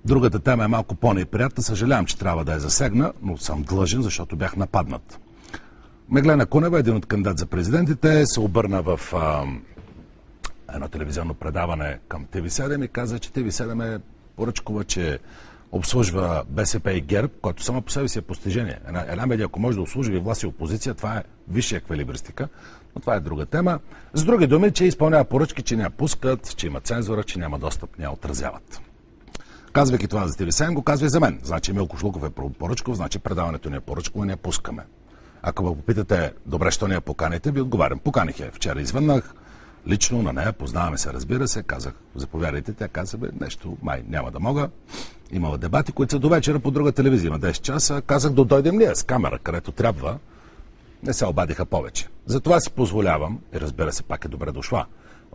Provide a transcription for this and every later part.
Другата тема е малко по-неприятна. Съжалявам, че трябва да я засегна, но съм длъжен, защото бях нападнат. Меглена Кунева, един от кандидат за президентите, се обърна в едно телевизионно предаване към ТВ7 и каза, че ТВ7 е поръчкова, че обслужва БСП и ГЕРБ, което само по себе си е постижение. Една медия, ако може да обслужва и власт и опозиция, това е висша еквилибристика, но това е друга тема. С други думи, че изпълнява поръчки, че не я пускат, че има цензура, че няма достъп, не я отразяват. Казвайки това за ТВ7, го казва и за мен. Значи Милко Шлуков е поръчков, значи предаването ни е поръчково, не я пускаме. Ако ме попитате, добре, що не я поканите, ви отговарям. Поканих я. Вчера извъннах, лично на нея, познаваме се, разбира се, казах, заповядайте, тя каза, нещо, май няма да мога. Имала дебати, които са до вечера по друга телевизия, има 10 часа. Казах, да дойдем ли с камера, където трябва. Не се обадиха повече. Затова си позволявам, и разбира се, пак е добре дошла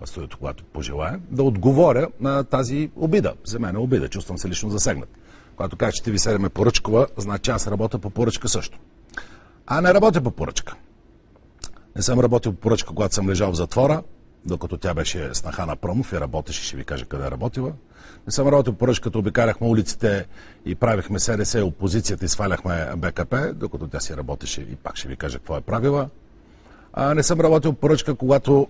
в студиото, когато пожелая, да отговоря на тази обида. За мен е обида, чувствам се лично засегнат. Когато кажа, че ТВ7 е поръчкова, значи аз работя по поръчка също. А не работя по поръчка. Не съм работил по поръчка, когато съм лежал в затвора, докато тя беше снаха на Промов и работеше, ще ви кажа къде е работила. Не съм работил по поръчка, като обикаляхме улиците и правихме СДС, опозицията и сваляхме БКП, докато тя си работеше и пак ще ви кажа какво е правила. Не съм работил по поръчка, когато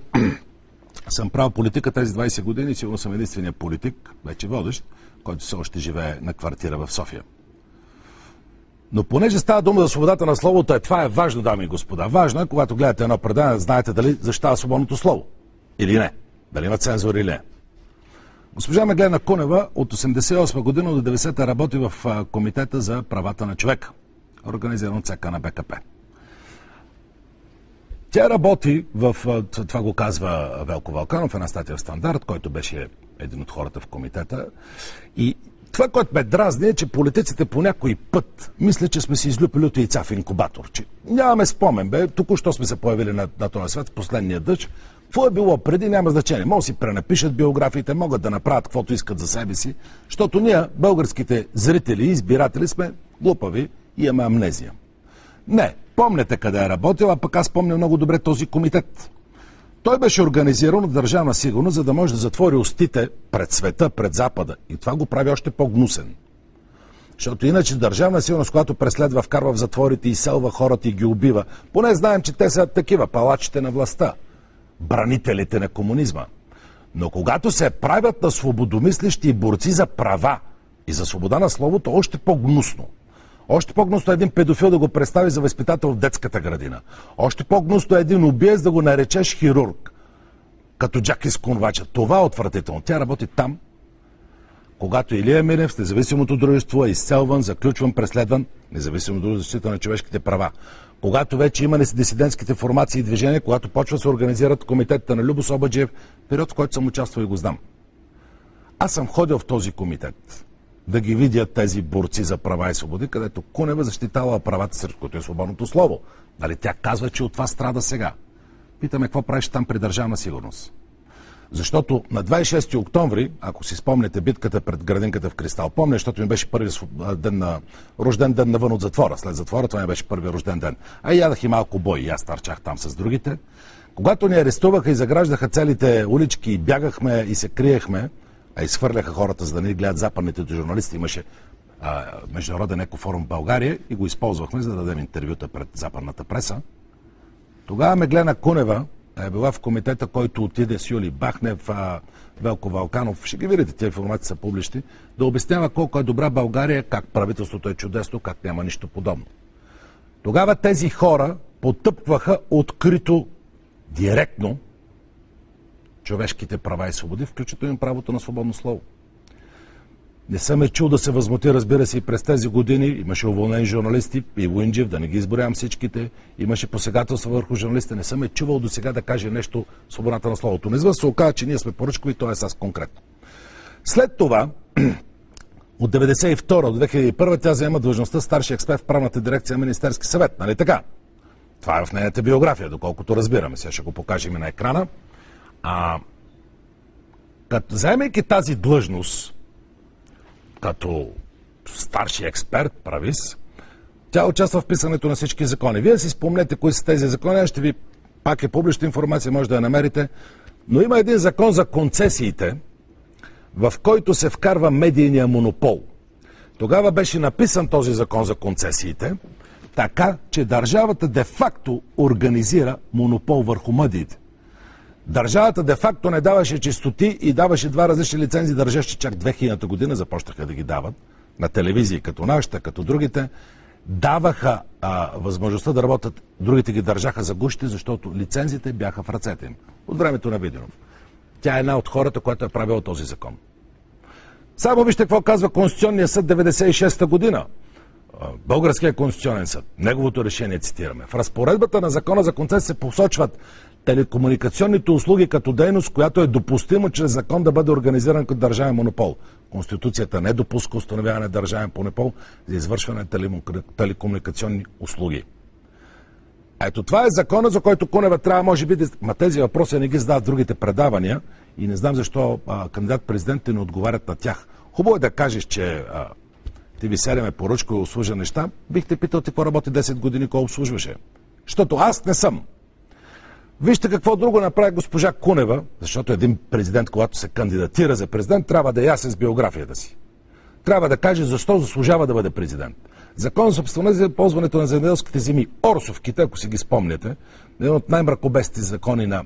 съм правил политика тези 20 години, сигурно съм единственият политик, вече водещ, който все още живее на квартира в София. Но понеже става дума за свободата на словото, това е важно, дами и господа. Важно е, когато гледате едно предаване, знаете дали защитава свободното слово или не. Дали има цензура или не. Госпожа Меглена Кунева от 1988 година до 90-та работи в Комитета за правата на човека, организиран от ЦК на БКП. Тя работи в, това го казва Велко Вълканов, една статия в Стандарт, който беше един от хората в комитета. И това, което ме дразни е, че политиците по някой път мислят, че сме си излюпили от яйца в инкубатор. Че нямаме спомен, току-що сме се появили на този свят в последния дъжд. Какво е било преди, няма значение. Могат да си пренапишат биографиите, могат да направят каквото искат за себе си, защото ние, българските зрители и избиратели, сме глупави и имаме амнезия. Не, помните къде е работил, а пък аз помня много добре този комитет. Той беше организиран от Държавна сигурност, за да може да затвори устите пред света, пред Запада. И това го прави още по-гнусен. Защото иначе Държавна сигурност, когато преследва, вкарва в затворите, изселва хората и ги убива. Поне знаем, че те са такива, палачите на властта, бранителите на комунизма. Но когато се правят на свободомислещи и борци за права и за свобода на словото, още по-гнусно. Още по-гнусно е един педофил да го представи за възпитател в детската градина. Още по-гнусно е един убиец да го наречеш хирург. Като Джаки Скунвача. Това е отвратително. Тя работи там, когато Илия Мирев с независимото дружество е изселван, заключван, преследван, независимо до защита на човешките права. Когато вече има дисидентските формации и движения, когато почва да се организират комитетите на Любо Собаджиев, период, в който съм участвал и го знам. Аз съм ходил в този комитет да ги видят тези борци за права и свободи, където Кунева защитава правата, сред които е свободното слово. Дали тя казва, че от това страда сега? Питаме, какво правиш там при Държавна сигурност? Защото на 26 октомври, ако си спомнете битката пред градинката в Кристал, помня, защото ми беше първи рожден ден навън от затвора. След затвора това ми беше първи рожден ден. А и ядах и малко бой, и аз търчах там с другите. Когато ни арестуваха и заграждаха целите улички, и бягахме и се криехме, а изхвърляха хората, за да не гледат западните журналисти, имаше Международен екофорум в България и го използвахме, за да дадем интервюта пред западната преса. Тогава Меглена Кунева е била в комитета, който отиде с Юли Бахнев, Велко Вълканов, ще ги видите, тези информации са публични, да обяснява колко е добра България, как правителството е чудесно, как няма нищо подобно. Тогава тези хора потъпкваха открито, директно човешките права и свободи, включително им правото на свободно слово. Не съм е чул да се възмути, разбира се, и през тези години. Имаше уволнени журналисти, и Уинджев, да не ги изборявам всичките. Имаше посегателства върху журналистите. Не съм е чувал до сега да каже нещо свободата на словото. Незвън се оказа, че ние сме поръчкови, т.е. аз конкретно. След това, от 1992 до 2001 тя заема длъжността старши експерт в правната дирекция на Министерски съвет. Нали така? Това е в нейната биография, доколкото разбираме. Сега ще го покажем и на екрана. Като заемайки тази длъжност, като старши експерт, правис, тя участва в писането на всички закони. Вие си спомнете кои са тези закони, аз ще ви пак е публична информация, може да я намерите, но има един закон за концесиите, в който се вкарва медийния монопол. Тогава беше написан този закон за концесиите, така, че държавата де-факто организира монопол върху медиите. Държавата де-факто не даваше чистоти и даваше два различни лицензии, държащи чак 2000 година, започнаха да ги дават на телевизии, като нашата, като другите. Даваха възможността да работят, другите ги държаха за гушите, защото лицензите бяха в ръцете им. От времето на Виденов. Тя е една от хората, която е правила този закон. Само вижте какво казва Конституционния съд 96-та година. Българския конституционен съд. Неговото решение цитираме. В разпоредбата на закона за концесия се посочват телекомуникационните услуги като дейност, която е допустимо чрез закон да бъде организиран като държавен монопол. Конституцията не допуска установяване на държавен монопол за извършване на телекомуникационни услуги. Ето това е закона, за който Кунева трябва, може би, ма тези въпроси не ги задават в другите предавания и не знам защо кандидат-президентите не отговарят на тях. Хубаво е да кажеш, че ти ви седеме поръчко и обслужа неща, бихте питал ти какво работи 10 години, кой обслужваше. Защото аз не съм. Вижте какво друго направи госпожа Кунева, защото един президент, когато се кандидатира за президент, трябва да е ясен с биографията си. Трябва да каже защо заслужава да бъде президент. Закон за собствеността за ползването на земеделските земи, Орсовките, ако си ги спомняте, един от най-мракобесните закони на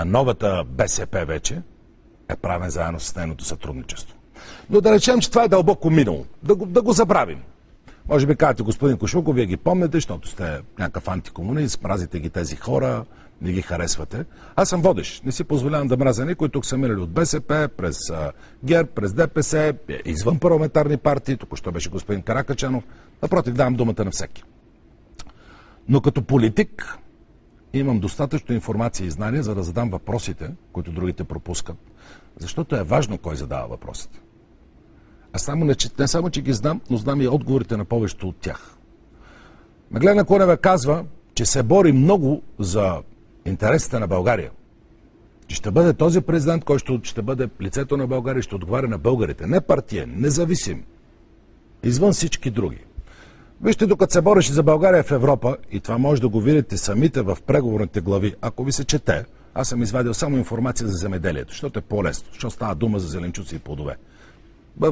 новата БСП вече, е правен заедно с нейното сътрудничество. Но да речем, че това е дълбоко минало. Да го забравим. Може би казвате, господин Кошуков, вие ги помните, защото сте някакъв антикомунист, мразите ги тези хора, не ги харесвате. Аз съм водещ. Не си позволявам да мразя никой. Тук са минали от БСП, през ГЕРБ, през ДПС, извън парламентарни партии. Тук що беше господин Каракачанов. Напротив, давам думата на всеки. Но като политик имам достатъчно информация и знания, за да задам въпросите, които другите пропускат. Защото е важно кой задава въпросите. Аз не само, че ги знам, но знам и отговорите на повечето от тях. Меглена Кунева казва, че се бори много за интересите на България. Че ще бъде този президент, който ще бъде лицето на България и ще отговаря на българите. Не партиен, независим. Извън всички други. Вижте, докато се бореше за България в Европа, и това може да го видите самите в преговорните глави, ако ви се чете, аз съм извадил само информация за земеделието, защото е по-лесно, защото става дума за зеленчуци и плодове.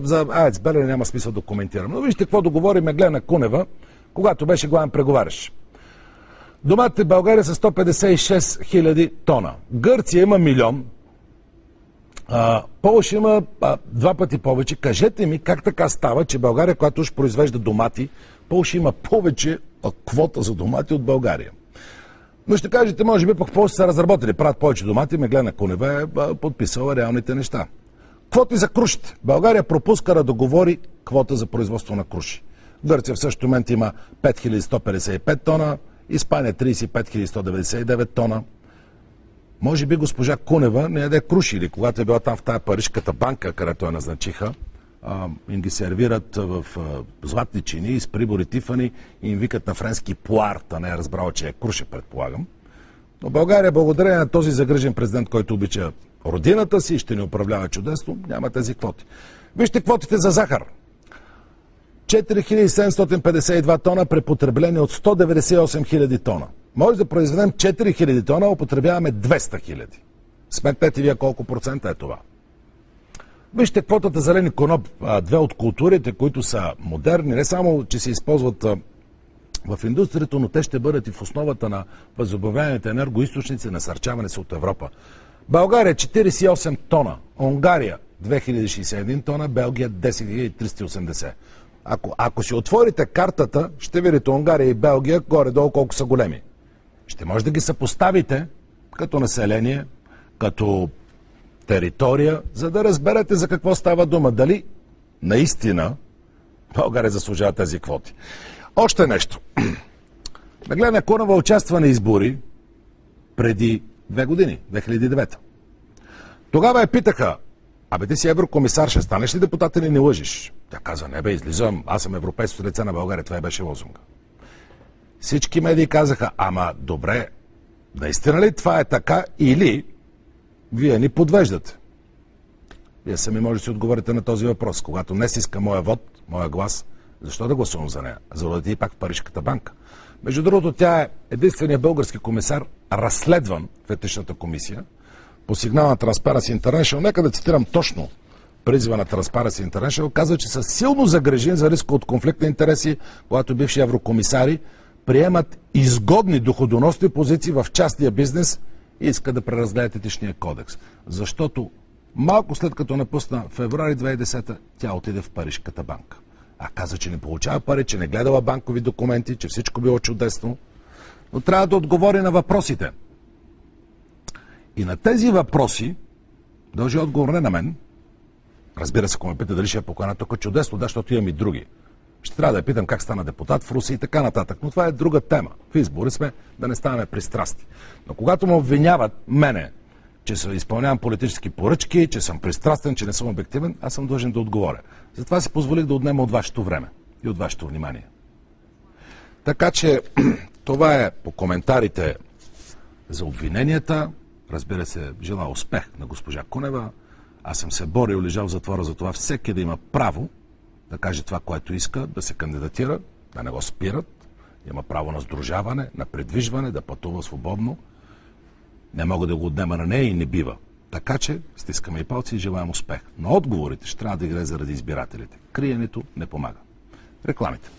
За АЕЦ Белене няма смисъл да коментирам. Но вижте какво договори Меглена Кунева, когато беше главен преговарящ. Доматите в България са 156 хиляди тона. Гърция има 1 000 000. Полша има 2 пъти повече. Кажете ми как така става, че България, която уж произвежда домати, Полша има повече квота за домати от България. Но ще кажете, може би пък Полша са разработили, правят повече домати, Меглена Кунева е подписала реалните неща. Квоти за крушите. България пропуска да договори квота за производство на круши. Гърция в същото момент има 5155 тона, Испания 35199 тона. Може би госпожа Кунева не яде круши, или когато е била там в тая парижката банка, където я назначиха, им ги сервират в златни чини, с прибори Тифани и им викат на френски пуар, та не е разбрала, че е круше, предполагам. Но България, благодарение на този загрижен президент, който обича родината си и ще ни управлява чудесно, няма тези квоти. Вижте квотите за захар. 4752 тона при потребление от 198 хиляди тона. Може да произведем 4000 тона, а употребяваме 200 хиляди. Сметнете вие колко процента е това. Вижте квотата зелени коноп, две от културите, които са модерни, не само, че се използват в индустрията, но те ще бъдат и в основата на възобновяемите енергоизточници, насърчаване се от Европа. България 48 тона, Унгария 2061 тона, Белгия 10380. Ако си отворите картата, ще видите Унгария и Белгия горе-долу колко са големи. Ще може да ги съпоставите като население, като територия, за да разберете за какво става дума. Дали наистина България заслужава тези квоти. Още нещо. Меглена Кунева участва на избори преди 2 години, 2009. Тогава я питаха, абе ти си еврокомисар, ще станеш ли депутат или не лъжиш? Тя каза, не бе, излизам, аз съм европейското лице на България, това беше лозунга. Всички медии казаха, ама добре, наистина ли това е така или вие ни подвеждате? Вие сами може да си отговорите на този въпрос. Когато днес иска моя вод, моя глас, защо да гласувам за нея? За да отиде пак в Парижката банка. Между другото, тя е единственият български комисар, разследван в етичната комисия, по сигнал на Transparency International. Нека да цитирам точно призива на Transparency International, казва, че са силно загрежени за риска от конфликт на интереси, когато бивши еврокомисари приемат изгодни доходоносни позиции в частния бизнес и искат да преразгледат етичния кодекс. Защото малко след като напусна февруари 2010, тя отиде в Парижката банка. А каза, че не получава пари, че не гледала банкови документи, че всичко било чудесно. Но трябва да отговори на въпросите. И на тези въпроси дължи отговор не на мен. Разбира се, ако ме пита дали ще е покана тук, чудесно, да, защото имам и други. Ще трябва да я питам как стана депутат в Русия и така нататък. Но това е друга тема. В избори сме, да не ставаме пристрасти. Но когато ме обвиняват мене, че се изпълнявам политически поръчки, че съм пристрастен, че не съм обективен, аз съм длъжен да отговоря. Затова си позволих да отнема от вашето време и от вашето внимание. Така че това е по коментарите за обвиненията. Разбира се, желая успех на госпожа Кунева. Аз съм се борил и лежал в затвора за това всеки да има право да каже това, което иска, да се кандидатира, да не го спират, има право на сдружаване, на придвижване, да пътува свободно. Не мога да го отнема на нея и не бива. Така че стискаме и палци и желаем успех. Но отговорите ще трябва да играе заради избирателите. Криенето не помага. Рекламите.